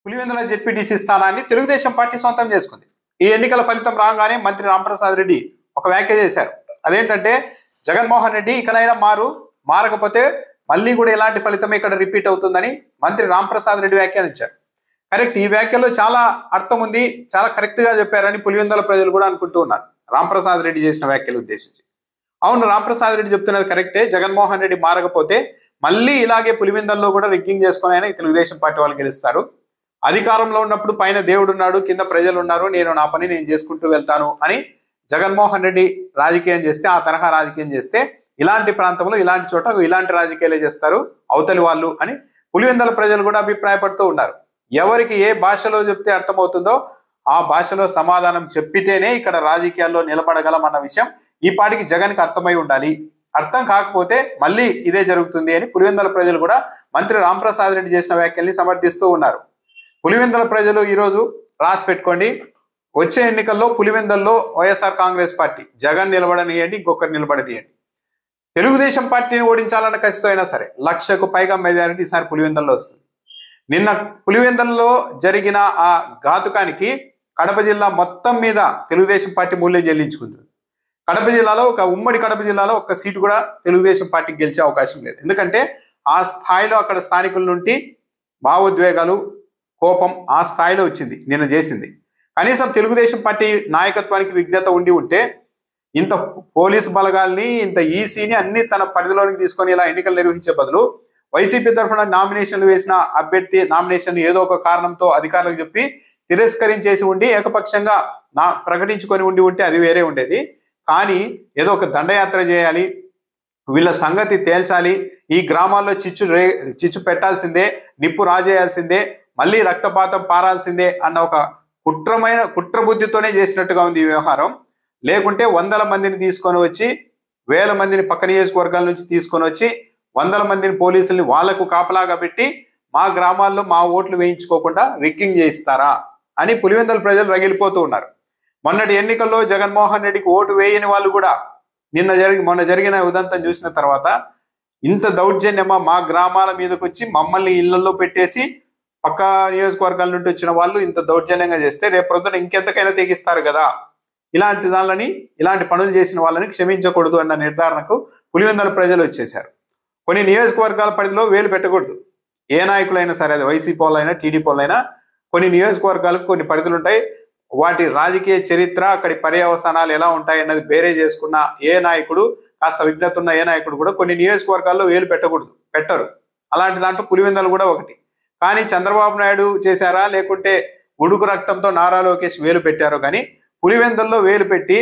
Pulivendula ZPTC స్థానాన్ని Telugu Desam party సొంతం చేసుకుంది. ఈ ఎన్నికల ఫలితం రాగానే మంత్రి రాంప్రసాద్ రెడ్డి ఒక వ్యాఖ్య చేశారు. అదేంటంటే జగన్మోహన్ రెడ్డి ఇకనైనా మారకపోతే మళ్ళీ కూడా ఇలాంటి ఫలితం ఇక్కడ రిపీట్ అవుతుందని మంత్రి రాంప్రసాద్ రెడ్డి వ్యాఖ్యానించారు. కరెక్ట్, ఈ వ్యాఖ్యలో చాలా అర్థం ఉంది, చాలా కరెక్ట్ గా చెప్పారని పులివెందుల ప్రజలు కూడా అనుకుంటూ ఉన్నారు రాంప్రసాద్ రెడ్డి చేసిన వ్యాఖ్యలు ఉద్దేశించి. అవును, రాంప్రసాద్ రెడ్డి చెప్తున్నది కరెక్టే. జగన్మోహన్ రెడ్డి మారకపోతే మళ్ళీ ఇలాగే పులివెందుల్లో కూడా రిగ్గింగ్ చేసుకుని అయినా తెలుగుదేశం పార్టీ వాళ్ళు గెలుస్తారు. అధికారంలో ఉన్నప్పుడు పైన దేవుడు ఉన్నాడు, కింద ప్రజలు ఉన్నారు, నేను నా పని నేను చేసుకుంటూ వెళ్తాను అని జగన్మోహన్ రెడ్డి రాజకీయం చేస్తే, ఆ తరహా రాజకీయం చేస్తే ఇలాంటి ప్రాంతంలో ఇలాంటి చోట ఇలాంటి రాజకీయాలే చేస్తారు అవతలి వాళ్ళు అని పులివెందుల ప్రజలు కూడా అభిప్రాయపడుతూ ఉన్నారు. ఎవరికి ఏ భాషలో చెప్తే అర్థమవుతుందో ఆ భాషలో సమాధానం చెప్పితేనే ఇక్కడ రాజకీయాల్లో నిలబడగలం అన్న విషయం ఈ పాటికి జగన్కి అర్థమై ఉండాలి. అర్థం కాకపోతే మళ్ళీ ఇదే జరుగుతుంది అని పులివెందుల ప్రజలు కూడా మంత్రి రాంప్రసాద్ రెడ్డి చేసిన వ్యాఖ్యల్ని సమర్థిస్తూ ఉన్నారు. పులివెందుల ప్రజలు ఈరోజు రాసి పెట్టుకోండి, వచ్చే ఎన్నికల్లో పులివెందుల్లో వైఎస్ఆర్ కాంగ్రెస్ పార్టీ జగన్ నిలబడనియండి, ఇంకొకరు నిలబడనియండి. తెలుగుదేశం పార్టీని ఓడించాలన్న కసితో అయినా సరే 1,00,000కు పైగా మెజారిటీ ఈసారి పులివెందుల్లో వస్తుంది. నిన్న పులివెందుల్లో జరిగిన ఆ ఘాతుకానికి కడప జిల్లా మొత్తం మీద తెలుగుదేశం పార్టీ మూల్యం చెల్లించుకుంది. కడప జిల్లాలో ఉమ్మడి కడప జిల్లాలో ఒక్క సీటు కూడా తెలుగుదేశం పార్టీకి గెలిచే అవకాశం లేదు. ఎందుకంటే ఆ స్థాయిలో అక్కడ స్థానికుల నుండి భావోద్వేగాలు, కోపం ఆ స్థాయిలో వచ్చింది నిన్న చేసింది. కనీసం తెలుగుదేశం పార్టీ నాయకత్వానికి విజ్ఞత ఉంటే ఇంత పోలీసు బలగాల్ని, ఇంత ఈసీని అన్ని తన పరిధిలోనికి తీసుకొని ఇలా ఎన్నికలు నిర్వహించే బదులు వైసీపీ తరఫున నామినేషన్లు వేసిన అభ్యర్థి నామినేషన్ ఏదో ఒక కారణంతో అధికారులకు చెప్పి తిరస్కరించేసి ఉండి ఏకపక్షంగా ప్రకటించుకొని ఉంటే అది వేరే ఉండేది. కానీ ఏదో ఒక దండయాత్ర చేయాలి, వీళ్ళ సంగతి తేల్చాలి, ఈ గ్రామాల్లో చిచ్చు పెట్టాల్సిందే, నిప్పు రాజేయాల్సిందే, మళ్ళీ రక్తపాతం పారాల్సిందే అన్న ఒక కుట్రబుద్ధితోనే చేసినట్టుగా ఉంది ఈ వ్యవహారం. లేకుంటే 100 మందిని తీసుకొని వచ్చి, 1000 మందిని పక్క నియోజకవర్గాల నుంచి తీసుకొని వచ్చి 100 మందిని పోలీసుల్ని వాళ్లకు కాపలాగా పెట్టి మా గ్రామాల్లో మా ఓట్లు వేయించుకోకుండా రిగ్గింగ్ చేయిస్తారా అని పులివెందుల ప్రజలు రగిలిపోతూ ఉన్నారు. మొన్నటి ఎన్నికల్లో జగన్మోహన్ రెడ్డికి ఓటు వేయని వాళ్ళు కూడా మొన్న జరిగిన ఉదంతం చూసిన తర్వాత ఇంత దౌర్జన్యమా, మా గ్రామాల మీదకి వచ్చి మమ్మల్ని ఇళ్లలో పెట్టేసి పక్క నియోజకవర్గాల నుండి వచ్చిన వాళ్ళు ఇంత దౌర్జన్యంగా చేస్తే రేపు ప్రొద్దున ఇంకెంతకైనా తెగిస్తారు కదా, ఇలాంటి పనులు చేసిన వాళ్ళని క్షమించకూడదు అన్న నిర్ధారణకు పులివెందుల ప్రజలు వచ్చేశారు. కొన్ని నియోజకవర్గాల పరిధిలో వేలు పెట్టకూడదు. ఏ నాయకులైనా సరే, అది వైసీపీ వాళ్ళైనా టీడీపీ వాళ్ళైనా, కొన్ని నియోజకవర్గాలకు కొన్ని పరిధులు ఉంటాయి. వాటి రాజకీయ చరిత్ర, అక్కడి పర్యవసానాలు ఎలా ఉంటాయి అన్నది బేరే చేసుకున్న ఏ నాయకుడు, కాస్త విజ్ఞత ఉన్న ఏ నాయకుడు కూడా కొన్ని నియోజకవర్గాల్లో వేలు పెట్టరు. అలాంటి దాంట్లో పులివెందులు కూడా ఒకటి. కానీ చంద్రబాబు నాయుడు చేశారా, లేకుంటే ఉడుకు రక్తంతో నారా లోకేష్ వేలు పెట్టారో కానీ పులివెందుల్లో వేలు పెట్టి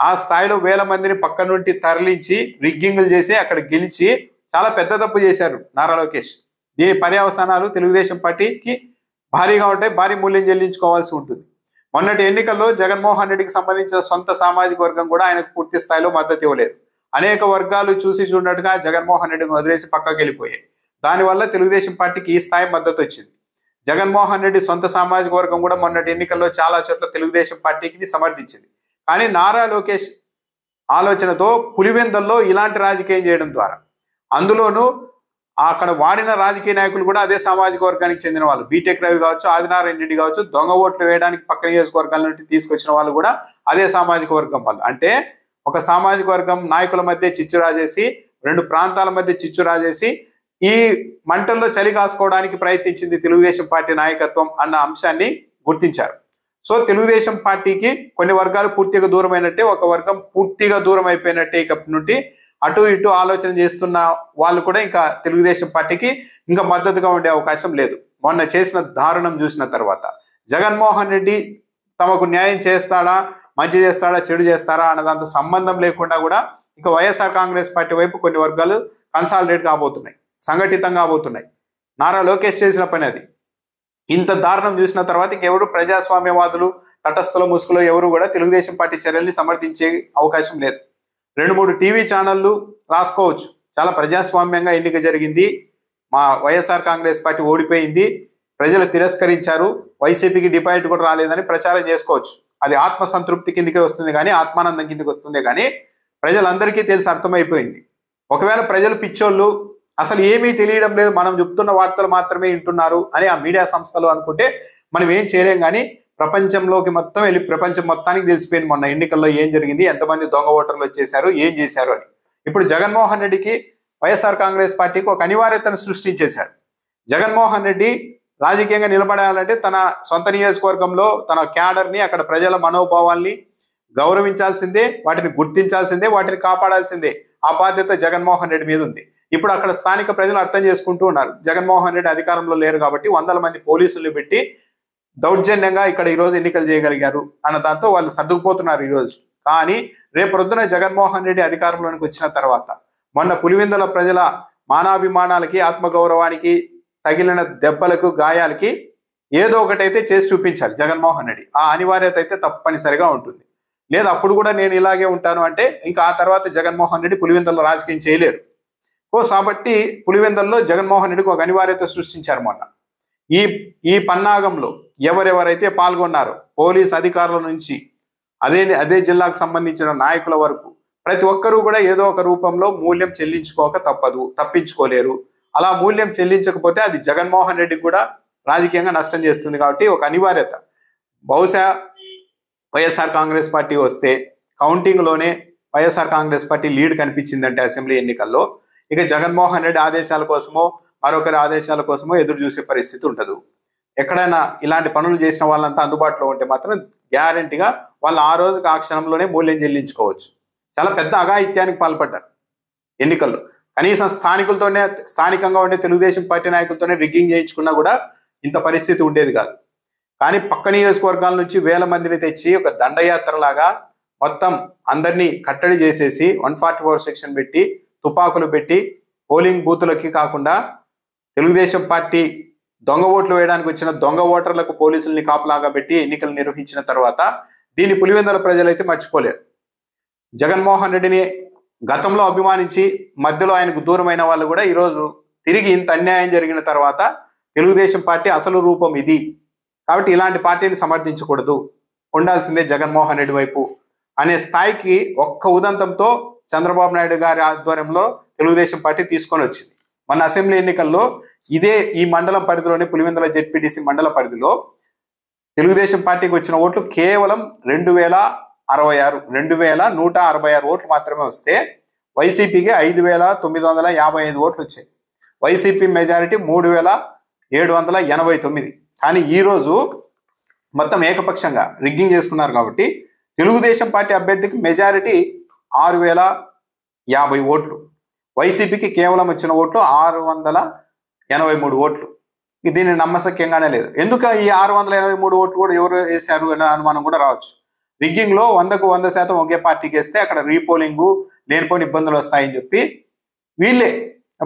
ఆ స్థాయిలో 1000 మందిని పక్క నుండి తరలించి రిగ్గింగులు చేసి అక్కడ గెలిచి చాలా పెద్ద తప్పు చేశారు నారా లోకేష్. దీని పర్యవసానాలు తెలుగుదేశం పార్టీకి భారీగా ఉంటాయి, భారీ మూల్యం చెల్లించుకోవాల్సి ఉంటుంది. మొన్నటి ఎన్నికల్లో జగన్మోహన్ రెడ్డికి సంబంధించిన సొంత సామాజిక వర్గం కూడా ఆయనకు పూర్తి స్థాయిలో మద్దతు ఇవ్వలేదు. అనేక వర్గాలు చూసి చూడట్టుగా జగన్మోహన్ రెడ్డిని వదిలేసి పక్కకి వెళ్ళిపోయాయి. దానివల్ల తెలుగుదేశం పార్టీకి ఈ స్థాయి మద్దతు వచ్చింది. జగన్మోహన్ రెడ్డి సొంత సామాజిక వర్గం కూడా మొన్నటి ఎన్నికల్లో చాలా చోట్ల తెలుగుదేశం పార్టీకి సమర్థించింది. కానీ నారా లోకేష్ ఆలోచనతో పులివెందుల్లో ఇలాంటి రాజకీయం చేయడం ద్వారా, అందులోనూ అక్కడ వాడిన రాజకీయ నాయకులు కూడా అదే సామాజిక వర్గానికి చెందిన వాళ్ళు, బీటెక్ రవి కావచ్చు, ఆదినారాయణ రెడ్డి కావచ్చు, దొంగ ఓట్లు వేయడానికి పక్క నియోజకవర్గాల నుండి తీసుకొచ్చిన వాళ్ళు కూడా అదే సామాజిక వర్గం వాళ్ళు. అంటే ఒక సామాజిక వర్గం నాయకుల మధ్య చిచ్చు రాజేసి, 2 ప్రాంతాల మధ్య చిచ్చు రాజేసి ఈ మంటల్లో చలి కాసుకోవడానికి ప్రయత్నించింది తెలుగుదేశం పార్టీ నాయకత్వం అన్న అంశాన్ని గుర్తించారు. సో తెలుగుదేశం పార్టీకి కొన్ని వర్గాలు పూర్తిగా దూరం అయినట్టే, ఒక వర్గం పూర్తిగా దూరం అయిపోయినట్టే. ఇక నుండి అటు ఇటు ఆలోచన చేస్తున్న వాళ్ళు కూడా ఇంకా తెలుగుదేశం పార్టీకి ఇంకా మద్దతుగా ఉండే అవకాశం లేదు. మొన్న చేసిన దారుణం చూసిన తర్వాత జగన్మోహన్ రెడ్డి తమకు న్యాయం చేస్తాడా, మంచి చేస్తాడా, చెడు చేస్తారా అన్నదాంతో సంబంధం లేకుండా కూడా ఇక వైఎస్ఆర్ కాంగ్రెస్ పార్టీ వైపు కొన్ని వర్గాలు కన్సాలిడేట్ కాబోతున్నాయి, సంఘటితం కాబోతున్నాయి. నారా లోకేష్ చేసిన పని అది. ఇంత దారుణం చూసిన తర్వాత ఇంకెవరు ప్రజాస్వామ్యవాదులు, తటస్థల ముసుగులో ఎవరు కూడా తెలుగుదేశం పార్టీ చర్యల్ని సమర్థించే అవకాశం లేదు. 2-3 టీవీ ఛానళ్లు రాసుకోవచ్చు, చాలా ప్రజాస్వామ్యంగా ఎన్నిక జరిగింది, మా వైఎస్ఆర్ కాంగ్రెస్ పార్టీ ఓడిపోయింది, ప్రజలు తిరస్కరించారు, వైసీపీకి డిపాజిట్ కూడా రాలేదని ప్రచారం చేసుకోవచ్చు. అది ఆత్మసంతృప్తి కిందకే వస్తుంది కానీ, ఆత్మానందం కిందకి వస్తుంది కానీ ప్రజలందరికీ తెలిసి అర్థమైపోయింది. ఒకవేళ ప్రజలు పిచ్చోళ్ళు, అసలు ఏమీ తెలియడం లేదు, మనం చెప్తున్న వార్తలు మాత్రమే వింటున్నారు అని ఆ మీడియా సంస్థలు అనుకుంటే మనం ఏం చేయలేం. కానీ ప్రపంచంలోకి మొత్తం వెళ్ళి ప్రపంచం మొత్తానికి తెలిసిపోయింది మొన్న ఎన్నికల్లో ఏం జరిగింది, ఎంతమంది దొంగ ఓటర్లు వచ్చేసారు, ఏం చేశారు అని. ఇప్పుడు జగన్మోహన్ రెడ్డికి వైఎస్ఆర్ కాంగ్రెస్ పార్టీకి ఒక అనివార్యతను సృష్టించేశారు. జగన్మోహన్ రెడ్డి రాజకీయంగా నిలబడాలంటే తన సొంత నియోజకవర్గంలో తన క్యాడర్ని, అక్కడ ప్రజల మనోభావాల్ని గౌరవించాల్సిందే, వాటిని గుర్తించాల్సిందే, వాటిని కాపాడాల్సిందే. ఆ బాధ్యత జగన్మోహన్ రెడ్డి మీద ఉంది. ఇప్పుడు అక్కడ స్థానిక ప్రజలు అర్థం చేసుకుంటూ ఉన్నారు, జగన్మోహన్ రెడ్డి అధికారంలో లేరు కాబట్టి 100 మంది పోలీసులు పెట్టి దౌర్జన్యంగా ఇక్కడ ఈరోజు ఎన్నికలు చేయగలిగారు అన్న దాంతో వాళ్ళు సర్దుకుపోతున్నారు ఈరోజు. కానీ రేపొద్దున జగన్మోహన్ రెడ్డి అధికారంలోనికి వచ్చిన తర్వాత మొన్న పులివెందుల ప్రజల మానాభిమానాలకి, ఆత్మగౌరవానికి తగిలిన దెబ్బలకు, గాయాలకి ఏదో ఒకటైతే చేసి చూపించాలి జగన్మోహన్ రెడ్డి. ఆ అనివార్యత అయితే తప్పనిసరిగా ఉంటుంది. లేదు అప్పుడు కూడా నేను ఇలాగే ఉంటాను అంటే ఇంకా ఆ తర్వాత జగన్మోహన్ రెడ్డి పులివెందుల్లో రాజకీయం చేయలేరు. కాబట్టి పులివెందుల్లో జగన్మోహన్ రెడ్డికి ఒక అనివార్యత సృష్టించారు మొన్న. ఈ పన్నాగంలో ఎవరెవరైతే పాల్గొన్నారో పోలీస్ అధికారుల నుంచి అదే జిల్లాకు సంబంధించిన నాయకుల వరకు ప్రతి ఒక్కరూ కూడా ఏదో ఒక రూపంలో మూల్యం చెల్లించుకోక తప్పదు, తప్పించుకోలేరు. అలా మూల్యం చెల్లించకపోతే అది జగన్మోహన్ రెడ్డికి కూడా రాజకీయంగా నష్టం చేస్తుంది. కాబట్టి ఒక అనివార్యత. బహుశా వైఎస్ఆర్ కాంగ్రెస్ పార్టీ వస్తే కౌంటింగ్లోనే వైఎస్ఆర్ కాంగ్రెస్ పార్టీ లీడ్ కనిపించిందంటే అసెంబ్లీ ఎన్నికల్లో ఇక జగన్మోహన్ రెడ్డి ఆదేశాల కోసమో మరొకరి ఆదేశాల కోసమో ఎదురు చూసే పరిస్థితి ఉండదు. ఎక్కడైనా ఇలాంటి పనులు చేసిన వాళ్ళంతా అందుబాటులో ఉంటే మాత్రం గ్యారంటీగా వాళ్ళు ఆ రోజుకి ఆ క్షణంలోనే మూల్యం చెల్లించుకోవచ్చు. చాలా పెద్ద అఘాయిత్యానికి పాల్పడ్డారు ఎన్నికల్లో. కనీసం స్థానికంగా ఉండే తెలుగుదేశం పార్టీ నాయకులతోనే రిగ్గింగ్ చేయించుకున్నా కూడా ఇంత పరిస్థితి ఉండేది కాదు. కానీ పక్క నియోజకవర్గాల నుంచి 1000 మందిని తెచ్చి ఒక దండయాత్రలాగా మొత్తం అందరినీ కట్టడి చేసేసి 144 సెక్షన్ పెట్టి, తుపాకులు పెట్టి, పోలింగ్ బూతులకి కాకుండా తెలుగుదేశం పార్టీ దొంగ ఓట్లు వేయడానికి వచ్చిన దొంగ ఓటర్లకు పోలీసుల్ని కాపలాగా పెట్టి ఎన్నికలు నిర్వహించిన తర్వాత దీన్ని పులివెందుల ప్రజలైతే మర్చిపోలేరు. జగన్మోహన్ రెడ్డిని గతంలో అభిమానించి మధ్యలో ఆయనకు దూరమైన వాళ్ళు కూడా ఈరోజు తిరిగి ఇంత అన్యాయం జరిగిన తర్వాత తెలుగుదేశం పార్టీ అసలు రూపం ఇది, కాబట్టి ఇలాంటి పార్టీని సమర్థించకూడదు, ఉండాల్సిందే జగన్మోహన్ రెడ్డి వైపు అనే స్థాయికి ఒక్క ఉదంతంతో చంద్రబాబు నాయుడు గారి ఆధ్వర్యంలో తెలుగుదేశం పార్టీ తీసుకొని వచ్చింది. మన అసెంబ్లీ ఎన్నికల్లో ఈ మండలం పరిధిలోనే పులివెందుల జెడ్పీటీసీ మండల పరిధిలో తెలుగుదేశం పార్టీకి వచ్చిన ఓట్లు కేవలం 2166 ఓట్లు మాత్రమే వస్తే వైసీపీకి 5955 ఓట్లు వచ్చాయి. YCP majority 3789. కానీ ఈరోజు మొత్తం ఏకపక్షంగా రిగ్గింగ్ చేసుకున్నారు కాబట్టి తెలుగుదేశం పార్టీ అభ్యర్థికి మెజారిటీ 6050 ఓట్లు, వైసీపీకి కేవలం వచ్చిన ఓట్లు 683 ఓట్లు. దీన్ని నమ్మశక్యంగానే లేదు. ఎందుకు ఈ 683 ఓట్లు కూడా ఎవరు వేశారు అనే అనుమానం కూడా రావచ్చు. రిగ్గింగ్లో 100కు 100% ఒకే పార్టీకి వేస్తే అక్కడ రీపోలింగు లేనిపోని ఇబ్బందులు వస్తాయని చెప్పి వీళ్ళే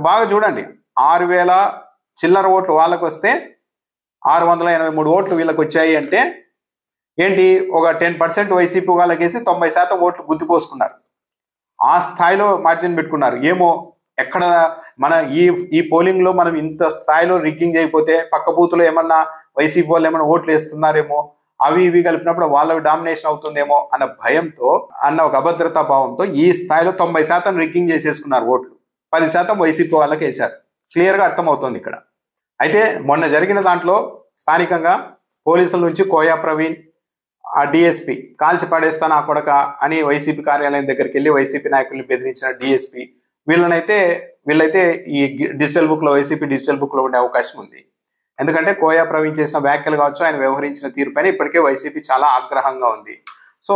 బాగా చూడండి, 6000 చిల్లర ఓట్లు వాళ్ళకు వస్తే 683 ఓట్లు వీళ్ళకి వచ్చాయి అంటే ఏంటి, ఒక 10% వైసీపీ వాళ్ళకేసి 90% ఓట్లు గుద్దుపోసుకున్నారు. ఆ స్థాయిలో మార్జిన్ పెట్టుకున్నారు. ఏమో ఎక్కడ మన ఈ పోలింగ్లో మనం ఇంత స్థాయిలో రిగ్గింగ్ చేయకపోతే పక్క బూతులో ఏమన్నా వైసీపీ వాళ్ళు ఏమన్నా ఓట్లు వేస్తున్నారేమో, అవి ఇవి కలిపినప్పుడు వాళ్ళకి డామినేషన్ అవుతుందేమో అన్న భయంతో, ఒక అభద్రతా భావంతో ఈ స్థాయిలో 90% రిగ్గింగ్ చేసేసుకున్నారు ఓట్లు. 10% వైసీపీ వాళ్ళకి వేశారు. క్లియర్గా అర్థమవుతోంది ఇక్కడ. అయితే మొన్న జరిగిన దాంట్లో స్థానికంగా పోలీసుల నుంచి కోయా ప్రవీణ్, ఆ డిఎస్పీ కాల్చి పడేస్తాను ఆ కొడక అని వైసీపీ కార్యాలయం దగ్గరికి వెళ్ళి వైసీపీ నాయకుల్ని బెదిరించిన డిఎస్పీ వీళ్ళైతే ఈ డిజిటల్ బుక్లో, వైసీపీ డిజిటల్ బుక్లో ఉండే అవకాశం ఉంది. ఎందుకంటే కోయా ప్రవీణ్ చేసిన వ్యాఖ్యలు కావచ్చు, ఆయన వ్యవహరించిన తీరుపైన ఇప్పటికే వైసీపీ చాలా ఆగ్రహంగా ఉంది. సో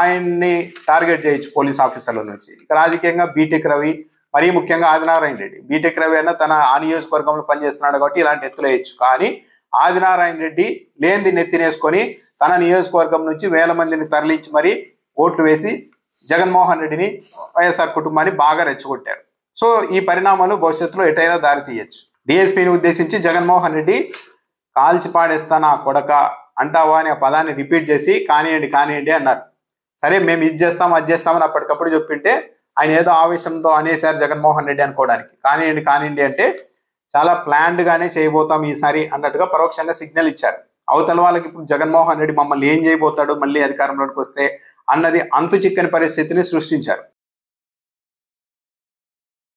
ఆయన్ని టార్గెట్ చేయొచ్చు పోలీస్ ఆఫీసర్ల నుంచి. ఇక రాజకీయంగా బీటెక్ రవి, మరీ ముఖ్యంగా ఆదినారాయణ రెడ్డి, బీటెక్ రవి అన్న తన ఆ నియోజకవర్గంలో పనిచేస్తున్నాడు కాబట్టి ఇలాంటి ఎత్తులు వేయచ్చు. కానీ ఆదినారాయణ రెడ్డి లేనిది నెత్తినేసుకొని తన నియోజకవర్గం నుంచి 1000 మందిని తరలించి మరీ ఓట్లు వేసి జగన్మోహన్ రెడ్డిని, వైఎస్ఆర్ కుటుంబాన్ని బాగా రెచ్చగొట్టారు. సో ఈ పరిణామాలు భవిష్యత్తులో ఎటైనా దారి తీయచ్చు. డిఎస్పీని ఉద్దేశించి జగన్మోహన్ రెడ్డి కాల్చి పాడేస్తానా కొడక అంటావా అని ఆ పదాన్ని రిపీట్ చేసి కానివ్వండి అన్నారు. సరే మేము ఇది చేస్తాం అది చేస్తామని అప్పటికప్పుడు చెప్పింటే ఆయన ఏదో ఆవేశంతో అనేసారు జగన్మోహన్ రెడ్డి అనుకోవడానికి. కానివ్వండి అంటే చాలా ప్లాన్డ్గానే చేయబోతాం ఈసారి అన్నట్టుగా పరోక్షంగా సిగ్నల్ ఇచ్చారు. అవతల వాళ్ళకి ఇప్పుడు జగన్మోహన్ రెడ్డి మమ్మల్ని ఏం చేయబోతాడు మళ్ళీ అధికారంలోకి వస్తే అన్నది అంతు చిక్కని పరిస్థితిని సృష్టించారు.